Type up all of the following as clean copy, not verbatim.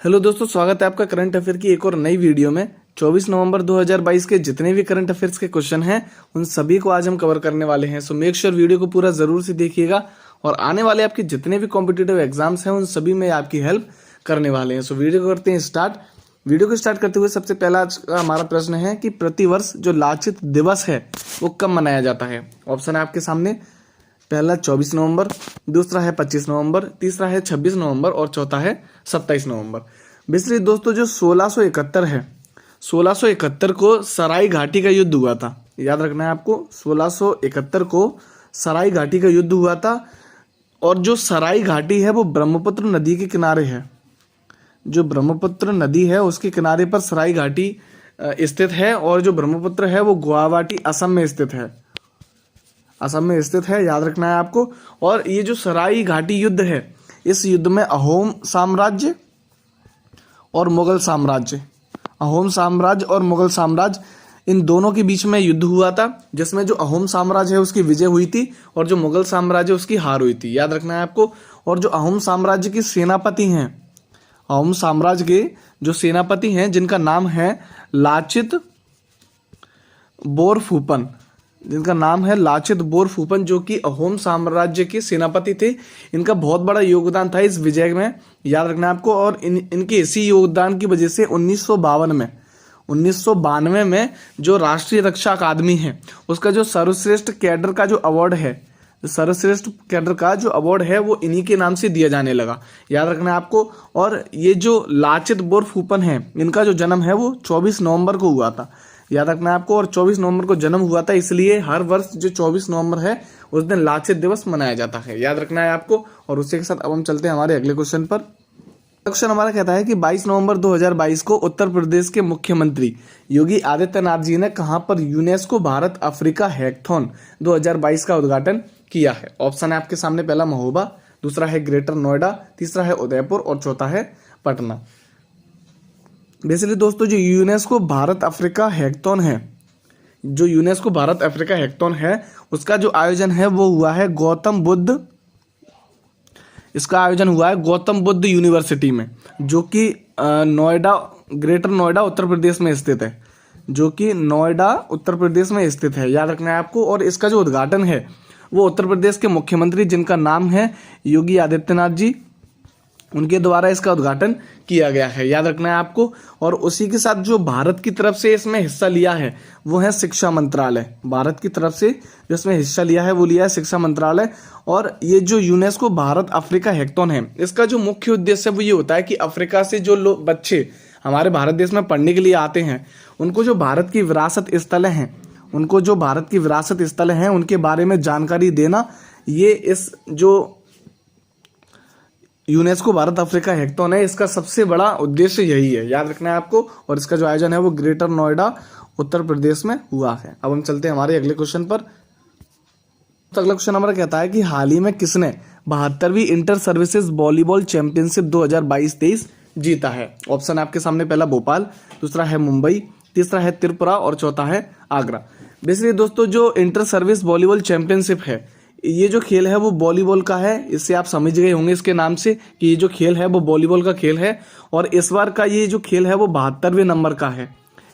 Hello दोस्तों, स्वागत है आपका करंट अफेयर की एक और नई वीडियो में। 24 नवंबर 2022 के जितने भी करंट अफेयर्स के क्वेश्चन हैं उन सभी को आज हम कवर करने वाले हैं। सो मेक श्योर वीडियो को पूरा जरूर से देखिएगा और आने वाले आपके जितने भी कॉम्पिटिटिव एग्जाम्स हैं उन सभी में आपकी हेल्प करने वाले हैं। सो वीडियो को करते हैं स्टार्ट। वीडियो को स्टार्ट करते हुए सबसे पहला आज का हमारा प्रश्न है कि प्रतिवर्ष जो लाचित दिवस है वो कब मनाया जाता है। ऑप्शन है आपके सामने। पहला 24 नवंबर, दूसरा है 25 नवंबर, तीसरा है 26 नवंबर और चौथा है 27 नवंबर। बेसिकली दोस्तों जो 1671 है, 1671 को सराय घाटी का युद्ध हुआ था। याद रखना है आपको, 1671 को सराय घाटी का युद्ध हुआ था। और जो सराय घाटी है वो ब्रह्मपुत्र नदी के किनारे है। जो ब्रह्मपुत्र नदी है उसके किनारे पर सराय घाटी स्थित है। और जो ब्रह्मपुत्र है वो गुवाहाटी असम में स्थित है। असम में स्थित है, याद रखना है आपको। और ये जो सराय घाटी युद्ध है, इस युद्ध में अहोम साम्राज्य और मुगल साम्राज्य, अहोम साम्राज्य और मुगल साम्राज्य, इन दोनों के बीच में युद्ध हुआ था, जिसमें जो अहोम साम्राज्य है उसकी विजय हुई थी और जो मुगल साम्राज्य उसकी हार हुई थी। याद रखना है आपको। और जो अहोम साम्राज्य के सेनापति हैं, अहोम साम्राज्य के जो सेनापति हैं जिनका नाम है लाचित बोरफुकन, जिनका नाम है लाचित बोरफुकन, जो कि अहोम साम्राज्य के सेनापति थे। इनका बहुत बड़ा योगदान था इस विजय में, याद रखना है आपको। और इनके इसी योगदान की वजह से 1992 में जो राष्ट्रीय रक्षा अकादमी है उसका जो सर्वश्रेष्ठ कैडर का जो अवार्ड है, सर्वश्रेष्ठ कैडर का जो अवार्ड है वो इन्हीं के नाम से दिया जाने लगा। याद रखना है आपको। और ये जो लाचित बोरफुकन है, इनका जो जन्म है वो 24 नवंबर को हुआ था। याद रखना है आपको। और 24 नवंबर को जन्म हुआ था, इसलिए हर वर्ष जो 24 नवंबर है उस दिन लाचित दिवस मनाया जाता है। याद रखना है आपको। और उसी के साथ अब हम चलते हैं हमारे अगले क्वेश्चन पर। क्वेश्चन हमारा कहता है कि 22 नवंबर 2022 को उत्तर प्रदेश के मुख्यमंत्री योगी आदित्यनाथ जी ने कहां पर यूनेस्को भारत अफ्रीका हैकथॉन 2022 का उद्घाटन किया है। ऑप्शन है आपके सामने। पहला महोबा, दूसरा है ग्रेटर नोएडा, तीसरा है उदयपुर और चौथा है पटना। बेसिकली दोस्तों जो यूनेस्को भारत अफ्रीका हैकथॉन है, जो यूनेस्को भारत अफ्रीका हैकथॉन है उसका जो आयोजन है वो हुआ है गौतम बुद्ध, इसका आयोजन हुआ है गौतम बुद्ध यूनिवर्सिटी में, जो कि नोएडा, ग्रेटर नोएडा उत्तर प्रदेश में स्थित है, जो कि नोएडा उत्तर प्रदेश में स्थित है। याद रखना है आपको। और इसका जो उद्घाटन है वो उत्तर प्रदेश के मुख्यमंत्री जिनका नाम है योगी आदित्यनाथ जी, उनके द्वारा इसका उद्घाटन किया गया है। याद रखना है आपको। और उसी के साथ जो भारत की तरफ से इसमें हिस्सा लिया है वो है शिक्षा मंत्रालय। भारत की तरफ से जो इसमें हिस्सा लिया है वो लिया है शिक्षा मंत्रालय। और ये जो यूनेस्को भारत अफ्रीका हैकथॉन है, इसका जो मुख्य उद्देश्य है वो ये होता है कि अफ्रीका से जो लोग बच्चे हमारे भारत देश में पढ़ने के लिए आते हैं, उनको जो भारत की विरासत स्थल हैं, उनको जो भारत की विरासत स्थल हैं उनके बारे में जानकारी देना, ये इस जो यूनेस्को भारत अफ्रीका हैकथॉन है इसका सबसे बड़ा उद्देश्य यही है। याद रखना है आपको। और इसका जो आयोजन है वो ग्रेटर नोएडा उत्तर प्रदेश में हुआ है। अब हम चलते हैं हमारे अगले क्वेश्चन पर। तो अगला क्वेश्चन हमारा कहता है कि हाल ही में किसने 72वीं इंटर सर्विसेज वॉलीबॉल चैंपियनशिप 2022-23 जीता है। ऑप्शन आपके सामने। पहला भोपाल, दूसरा है मुंबई, तीसरा है त्रिपुरा और चौथा है आगरा। बेसिकली दोस्तों जो इंटर सर्विस वॉलीबॉल चैंपियनशिप है, ये जो खेल है वो वॉलीबॉल का है। इससे आप समझ गए होंगे इसके नाम से कि ये जो खेल है वो वॉलीबॉल का खेल है। और इस बार का ये जो खेल है वो 72वें नंबर का है।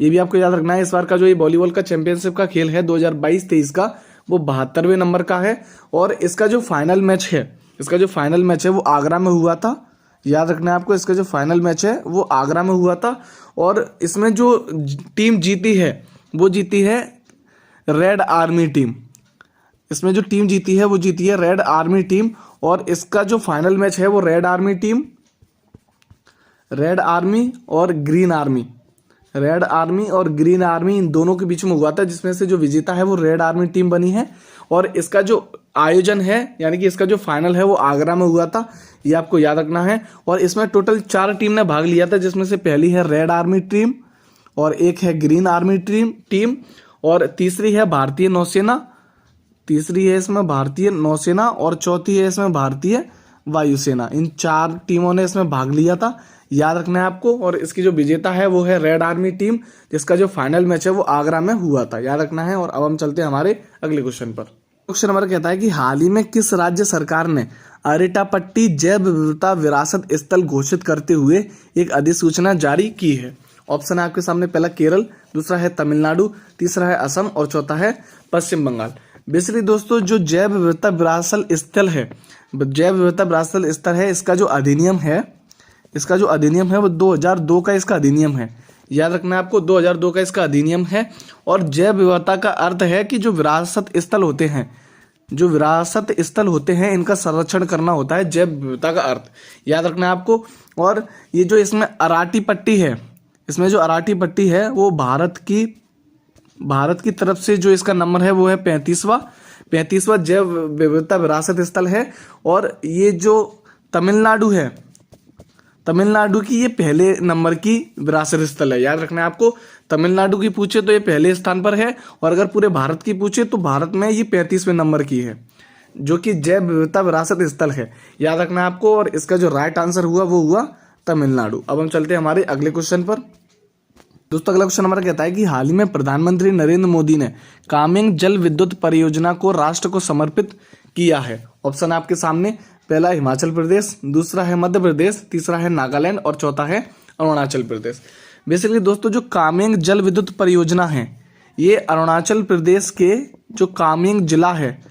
ये भी आपको याद रखना है। इस बार का जो ये वॉलीबॉल का चैंपियनशिप का खेल है 2022-23 का, वो 72वें नंबर का है। और इसका जो फाइनल मैच है, इसका जो फाइनल मैच है वो आगरा में हुआ था। याद रखना है आपको। इसका जो फाइनल मैच है वो आगरा में हुआ था। और इसमें जो टीम जीती है वो जीती है रेड आर्मी टीम। इसमें जो टीम जीती है वो जीती है रेड आर्मी टीम। और इसका जो फाइनल मैच है वो red army team, red army और ग्रीन आर्मी, रेड आर्मी और ग्रीन आर्मी इन दोनों के बीच में हुआ था, जिसमें से जो विजेता है वो रेड आर्मी टीम बनी है। और इसका जो आयोजन है यानी कि इसका जो फाइनल है वो आगरा में हुआ था, ये आपको याद रखना है। और इसमें टोटल 4 टीम ने भाग लिया था, जिसमें से पहली है रेड आर्मी टीम और एक है ग्रीन आर्मी टीम और तीसरी है भारतीय नौसेना, तीसरी है इसमें भारतीय नौसेना और चौथी है इसमें भारतीय वायुसेना। इन 4 टीमों ने इसमें भाग लिया था। याद रखना है आपको। और इसकी जो विजेता है वो है रेड आर्मी टीम, जिसका जो फाइनल मैच है वो आगरा में हुआ था। याद रखना है। और अब हम चलते हैं हमारे अगले क्वेश्चन पर। क्वेश्चन नंबर कहता है कि हाल ही में किस राज्य सरकार ने अरेटापट्टी जैव विविधता विरासत स्थल घोषित करते हुए एक अधिसूचना जारी की है? ऑप्शन है आपके सामने, पहला केरल, दूसरा है तमिलनाडु, तीसरा है असम और चौथा है पश्चिम बंगाल। बेसिकली दोस्तों जो जैव विविधता विरासत स्थल है, जैव विविधता विरासत स्थल है, इसका जो अधिनियम है वो 2002 का इसका अधिनियम है। याद रखना है आपको, 2002 का इसका अधिनियम है। और जैव विविधता का अर्थ है कि जो विरासत स्थल होते हैं इनका संरक्षण करना होता है जैव विविधता का अर्थ, याद रखना है आपको। और ये जो इसमें अराटी पट्टी है, इसमें जो अराटी पट्टी है वो भारत की तरफ से जो इसका नंबर है वो है 35वां जैव विविधता विरासत स्थल है। और ये जो तमिलनाडु की ये पहले नंबर की विरासत स्थल है। याद रखना है आपको, तमिलनाडु की पूछे तो ये पहले स्थान पर है, और अगर पूरे भारत की पूछे तो भारत में ये 35वें नंबर की है, जो कि जैव विविधता विरासत स्थल है। याद रखना है आपको। और इसका जो राइट आंसर हुआ वो हुआ तमिलनाडु। अब हम चलते हैं हमारे अगले क्वेश्चन पर। दोस्तों अगला क्वेश्चन हमारा कहता है कि हाल ही में प्रधानमंत्री नरेंद्र मोदी ने कामेंग जल विद्युत परियोजना को राष्ट्र को समर्पित किया है। ऑप्शन आपके सामने, पहला हिमाचल प्रदेश, दूसरा है मध्य प्रदेश, तीसरा है नागालैंड और चौथा है अरुणाचल प्रदेश। बेसिकली दोस्तों जो कामेंग जल विद्युत परियोजना है ये अरुणाचल प्रदेश के जो कामेंग जिला है,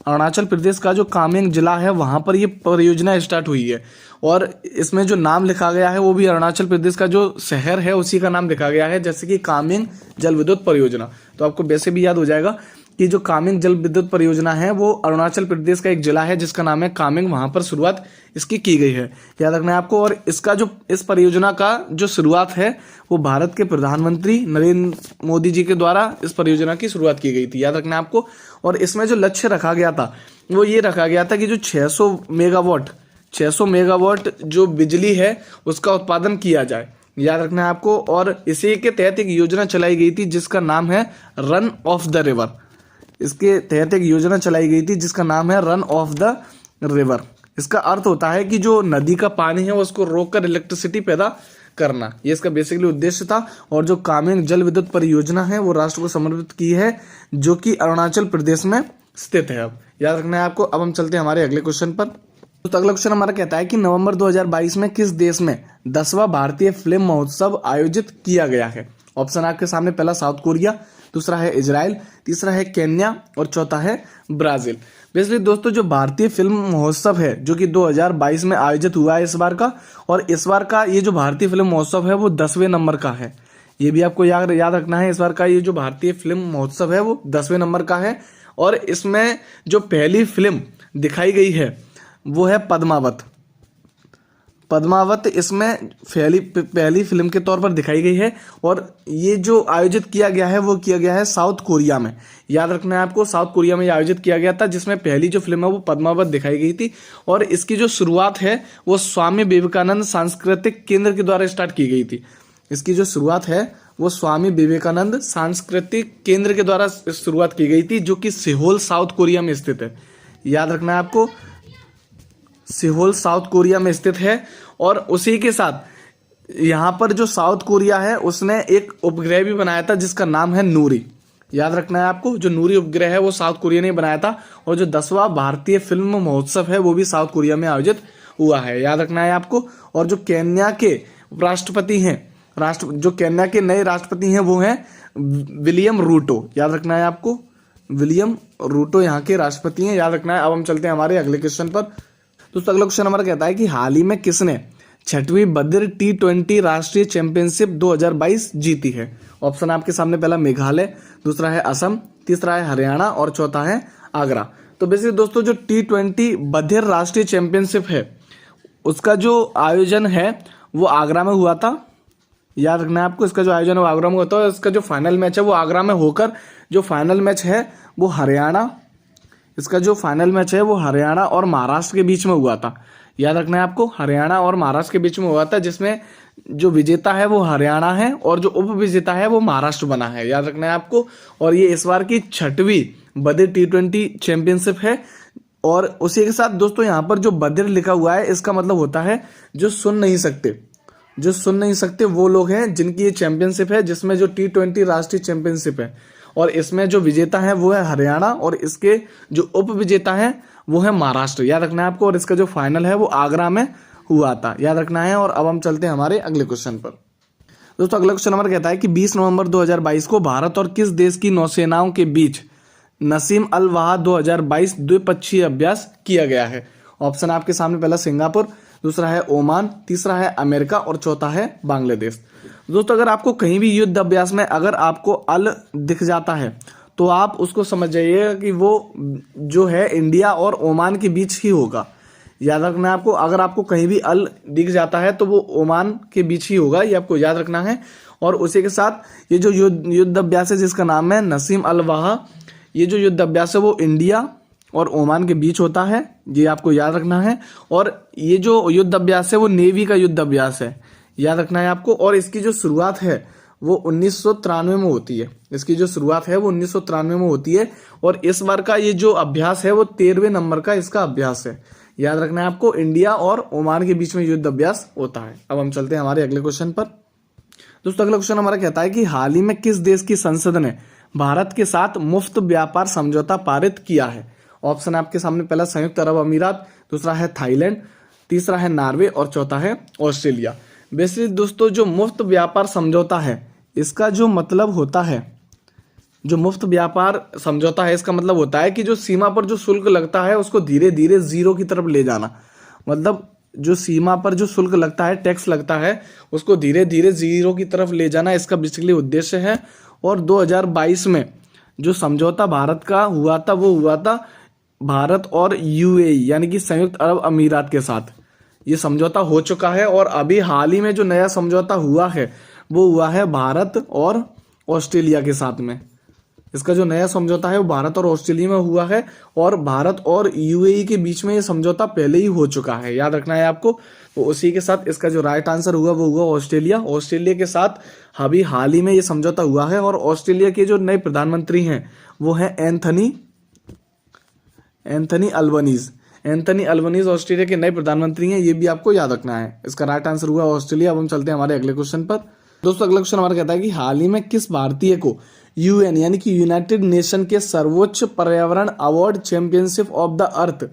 अरुणाचल प्रदेश का जो कामेंग जिला है वहां पर ये परियोजना स्टार्ट हुई है। और इसमें जो नाम लिखा गया है वो भी अरुणाचल प्रदेश का जो शहर है उसी का नाम लिखा गया है, जैसे कि कामेंग जल विद्युत परियोजना। तो आपको वैसे भी याद हो जाएगा कि जो कामेंग जल विद्युत परियोजना है वो अरुणाचल प्रदेश का एक जिला है जिसका नाम है कामेंग, वहां पर शुरुआत इसकी की गई है। याद रखना है आपको। और इसका जो इस परियोजना का जो शुरुआत है वो भारत के प्रधानमंत्री नरेंद्र मोदी जी के द्वारा इस परियोजना की शुरुआत की गई थी। याद रखना है आपको। और इसमें जो लक्ष्य रखा गया था वो ये रखा गया था कि जो 600 मेगावाट जो बिजली है उसका उत्पादन किया जाए। याद रखना है आपको। और इसी के तहत एक योजना चलाई गई थी जिसका नाम है रन ऑफ द रिवर। इसके तहत एक योजना चलाई गई थी जिसका नाम है रन ऑफ द रिवर। इसका अर्थ होता है कि जो नदी का पानी है उसको रोककर इलेक्ट्रिसिटी पैदा करना, ये इसका बेसिकली उद्देश्य था। और जो कामेंग जल विद्युत परियोजना है वो राष्ट्र को समर्पित की है, जो कि अरुणाचल प्रदेश में स्थित है। अब याद रखना है आपको। अब हम चलते हैं हमारे अगले क्वेश्चन पर। तो अगला क्वेश्चन हमारा कहता है कि नवंबर 2022 में किस देश में 10वां भारतीय फिल्म महोत्सव आयोजित किया गया है? ऑप्शन आपके सामने, पहला साउथ कोरिया, दूसरा है इजराइल, तीसरा है केन्या और चौथा है ब्राजील। बेसिकली दोस्तों जो भारतीय फिल्म महोत्सव है जो कि 2022 में आयोजित हुआ है इस बार का, और इस बार का ये जो भारतीय फिल्म महोत्सव है वो 10वें नंबर का है। ये भी आपको याद रखना है। इस बार का ये जो भारतीय फिल्म महोत्सव है वो 10वें नंबर का है। और इसमें जो पहली फिल्म दिखाई गई है वो है पद्मावत इसमें पहली फिल्म के तौर पर दिखाई गई है। और ये जो आयोजित किया गया है वो किया गया है साउथ कोरिया में। याद रखना है आपको, साउथ कोरिया में आयोजित किया गया था, जिसमें पहली जो फिल्म है वो पद्मावत दिखाई गई थी। और इसकी जो शुरुआत है वो स्वामी विवेकानंद सांस्कृतिक केंद्र के द्वारा स्टार्ट की गई थी। इसकी जो शुरुआत है वो स्वामी विवेकानंद सांस्कृतिक केंद्र के द्वारा शुरुआत की गई थी, जो कि सिहोल साउथ कोरिया में स्थित है। याद रखना है आपको, सिहोल साउथ कोरिया में स्थित है। और उसी के साथ यहाँ पर जो साउथ कोरिया है उसने एक उपग्रह भी बनाया था जिसका नाम है नूरी। याद रखना है आपको, जो नूरी उपग्रह है वो साउथ कोरिया ने बनाया था। और जो 10वां भारतीय फिल्म महोत्सव है वो भी साउथ कोरिया में आयोजित हुआ है। याद रखना है आपको। और जो केन्या के राष्ट्रपति हैं, जो केन्या के नए राष्ट्रपति हैं वो हैं विलियम रूटो। याद रखना है आपको, विलियम रूटो यहाँ के राष्ट्रपति हैं। याद रखना है। अब हम चलते हैं हमारे अगले क्वेश्चन पर। दोस्तों अगला क्वेश्चन हमारा कहता है कि हाल ही में किसने 6वीं बद्र T20 राष्ट्रीय चैंपियनशिप 2022 जीती है? ऑप्शन आपके सामने, पहला मेघालय, दूसरा है असम, तीसरा है हरियाणा और चौथा है आगरा। तो बेसिकली दोस्तों जो T20 बद्र राष्ट्रीय चैंपियनशिप है उसका जो आयोजन है वो आगरा में हुआ था। याद रखना है आपको, इसका जो आयोजन है वो आगरा में होता है। इसका जो फाइनल मैच है वो आगरा में होकर जो फाइनल मैच है वो हरियाणा और महाराष्ट्र के बीच में हुआ था। याद रखना है आपको, हरियाणा और महाराष्ट्र के बीच में हुआ था, जिसमें जो विजेता है वो हरियाणा है और जो उप विजेता है वो महाराष्ट्र बना है। याद रखना है आपको। और ये इस बार की 6वीं बद्र T20 चैंपियनशिप है। और उसी के साथ दोस्तों यहाँ पर जो बद्र लिखा हुआ है इसका मतलब होता है जो सुन नहीं सकते वो लोग हैं जिनकी ये चैंपियनशिप है, जिसमें जो T20 राष्ट्रीय चैंपियनशिप है और इसमें जो विजेता है वो है हरियाणा और इसके जो उप विजेता है वो है महाराष्ट्र, याद रखना है आपको। और इसका जो फाइनल है वो आगरा में हुआ था, याद रखना है। और अब हम चलते हैं हमारे अगले क्वेश्चन पर। दोस्तों अगला क्वेश्चन हमारा कहता है कि 20 नवंबर 2022 को भारत और किस देश की नौसेनाओं के बीच नसीम अल वाहद 2022 द्विपक्षीय अभ्यास किया गया है। ऑप्शन आपके सामने, पहला सिंगापुर, दूसरा है ओमान, तीसरा है अमेरिका और चौथा है बांग्लादेश। दोस्तों अगर आपको कहीं भी युद्ध अभ्यास में अगर आपको अल दिख जाता है तो आप उसको समझ जाइएगा कि वो जो है इंडिया और ओमान के बीच ही होगा, याद रखना है आपको। अगर आपको कहीं भी अल दिख जाता है तो वो ओमान के बीच ही होगा, ये आपको याद रखना है। और उसी के साथ ये जो युद्ध अभ्यास है जिसका नाम है नसीम अल वाहद, ये जो युद्ध अभ्यास है वो इंडिया और ओमान के बीच होता है, ये आपको याद रखना है। और ये जो युद्ध अभ्यास है वो नेवी का युद्ध अभ्यास है, याद रखना है आपको। और इसकी जो शुरुआत है वो 1993 में होती है, इसकी जो शुरुआत है वो 1993 में होती है। और इस बार का ये जो अभ्यास है वो 13वें नंबर का इसका अभ्यास है, याद रखना है आपको। इंडिया और ओमान के बीच में युद्ध अभ्यास होता है। अब हम चलते हैं हमारे अगले क्वेश्चन पर। दोस्तों अगला क्वेश्चन हमारा कहता है कि हाल ही में किस देश की संसद ने भारत के साथ मुफ्त व्यापार समझौता पारित किया है। ऑप्शन आपके सामने, पहला संयुक्त अरब अमीरात, दूसरा है थाईलैंड, तीसरा है नॉर्वे और चौथा है ऑस्ट्रेलिया। बेसिकली दोस्तों जो मुफ्त व्यापार समझौता है इसका जो मतलब होता है, जो मुफ्त व्यापार समझौता है इसका मतलब होता है कि जो सीमा पर जो शुल्क लगता है उसको धीरे धीरे जीरो की तरफ ले जाना। मतलब जो सीमा पर जो शुल्क लगता है, टैक्स लगता है, उसको धीरे धीरे जीरो की तरफ ले जाना इसका बेसिकली उद्देश्य है। और 2022 में जो समझौता भारत का हुआ था वो हुआ था भारत और यूएई यानी कि संयुक्त अरब अमीरात के साथ, ये समझौता हो चुका है। और अभी हाल ही में जो नया समझौता हुआ है वो हुआ है भारत और ऑस्ट्रेलिया के साथ में। इसका जो नया समझौता है वो भारत और ऑस्ट्रेलिया में हुआ है और भारत और यूएई के बीच में ये समझौता पहले ही हो चुका है, याद रखना है आपको। तो उसी के साथ इसका जो राइट आंसर हुआ वो हुआ ऑस्ट्रेलिया। ऑस्ट्रेलिया के साथ अभी हाल ही में ये समझौता हुआ है। और ऑस्ट्रेलिया के जो नए प्रधानमंत्री हैं वो हैं Anthony Albanese. Anthony Albanese Australia के नए प्रधानमंत्री हैं, ये भी आपको याद रखना है। इसका राइट आंसर हुआ ऑस्ट्रेलिया। अब हम चलते हैं हमारे अगले क्वेश्चन पर। दोस्तों अगला क्वेश्चन हमारा कहता है कि हाल ही में किस भारतीय को यूएन यानी कि यूनाइटेड नेशन के सर्वोच्च पर्यावरण award championship of the earth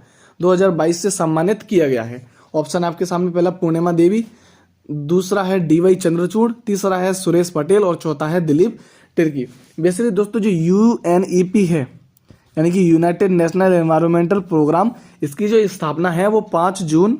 2022 से सम्मानित किया गया है। ऑप्शन आपके सामने, पहला पूर्णिमा देवी, दूसरा है DY चंद्रचूड़, तीसरा है सुरेश पटेल और चौथा है दिलीप तिर्की। बेसिकली दोस्तों जो UNEP है यानी कि यूनाइटेड नेशनल एनवायरमेंटल प्रोग्राम, इसकी जो स्थापना है वो 5 जून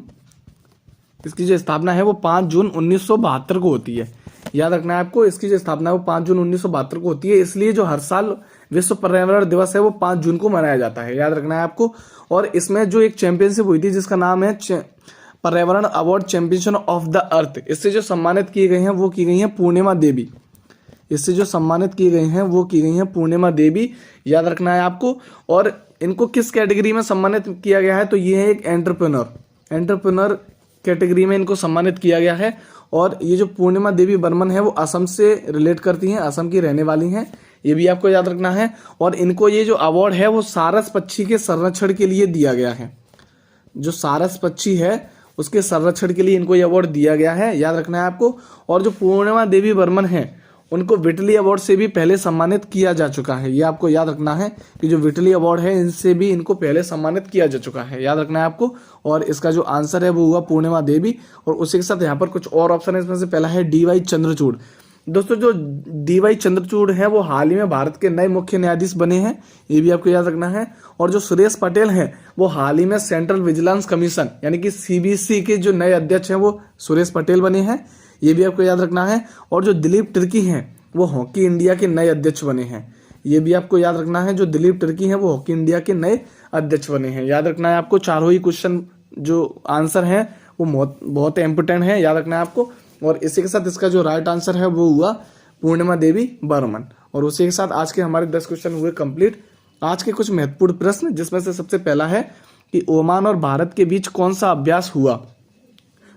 1972 को होती है, याद रखना है आपको। इसकी जो स्थापना है वो 5 जून 1972 को होती है, इसलिए जो हर साल विश्व पर्यावरण दिवस है वो 5 जून को मनाया जाता है, याद रखना है आपको। और इसमें जो एक चैंपियनशिप हुई थी जिसका नाम है पर्यावरण award championship of the earth, इससे जो सम्मानित किए गए हैं वो की गई हैं पूर्णिमा देवी। इससे जो सम्मानित किए गए हैं वो की गई हैं पूर्णिमा देवी, याद रखना है आपको। और इनको किस कैटेगरी में सम्मानित किया गया है, तो ये है एक एंटरप्रेन्योर कैटेगरी में इनको सम्मानित किया गया है। और ये जो पूर्णिमा देवी बर्मन है वो असम से रिलेट करती हैं, असम की रहने वाली हैं, ये भी आपको याद रखना है। और इनको ये जो अवार्ड है वो सारस पक्षी के संरक्षण के लिए दिया गया है। जो सारस पक्षी है उसके संरक्षण के लिए इनको ये अवार्ड दिया गया है, याद रखना है आपको। और जो पूर्णिमा देवी बर्मन है उनको विटली अवार्ड से भी पहले सम्मानित किया जा चुका है, ये आपको याद रखना है कि जो विटली अवार्ड है इनसे भी इनको पहले सम्मानित किया जा चुका है, याद रखना है आपको। और इसका जो आंसर है वो हुआ पूर्णिमा देवी। और उसी के साथ यहाँ पर कुछ और ऑप्शन है, इसमें से पहला है DY चंद्रचूड़। दोस्तों जो DY चंद्रचूड़ है वो हाल ही में भारत के नए मुख्य न्यायाधीश बने हैं, ये भी आपको याद रखना है। और जो सुरेश पटेल हैं वो हाल ही में सेंट्रल विजिलेंस कमीशन यानी कि CBC के जो नए अध्यक्ष हैं वो सुरेश पटेल बने हैं, ये भी आपको याद रखना है। और जो दिलीप तिर्की हैं वो हॉकी इंडिया के नए अध्यक्ष बने हैं, ये भी आपको याद रखना है। जो दिलीप तिर्की हैं वो हॉकी इंडिया के नए अध्यक्ष बने हैं, याद रखना है आपको। चारों ही क्वेश्चन जो आंसर है वो बहुत इंपोर्टेंट है, याद रखना है आपको। और इसी के साथ इसका जो राइट आंसर है वो हुआ पूर्णिमा देवी बर्मन। और उसी के साथ आज के हमारे 10 क्वेश्चन हुए कंप्लीट। आज के कुछ महत्वपूर्ण प्रश्न, जिसमें से सबसे पहला है कि ओमान और भारत के बीच कौन सा अभ्यास हुआ।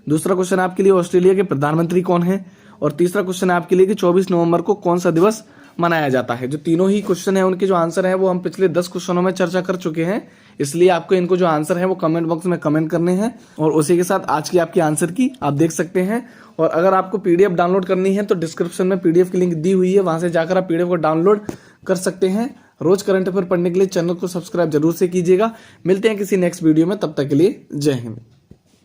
दूसरा क्वेश्चन आपके लिए ऑस्ट्रेलिया के प्रधानमंत्री कौन है। और तीसरा क्वेश्चन है आपके लिए कि 24 नवंबर को कौन सा दिवस मनाया जाता है। जो तीनों ही क्वेश्चन है उनके जो आंसर है वो हम पिछले 10 क्वेश्चनों में चर्चा कर चुके हैं, इसलिए आपको इनको जो आंसर है वो कमेंट बॉक्स में कमेंट करने हैं। और उसी के साथ आज की आपकी आंसर की आप देख सकते हैं। और अगर आपको PDF डाउनलोड करनी है तो डिस्क्रिप्शन में PDF की लिंक दी हुई है, वहां से जाकर आप PDF को डाउनलोड कर सकते हैं। रोज करंट अफेयर पढ़ने के लिए चैनल को सब्सक्राइब जरूर से कीजिएगा। मिलते हैं किसी नेक्स्ट वीडियो में, तब तक के लिए जय हिंद।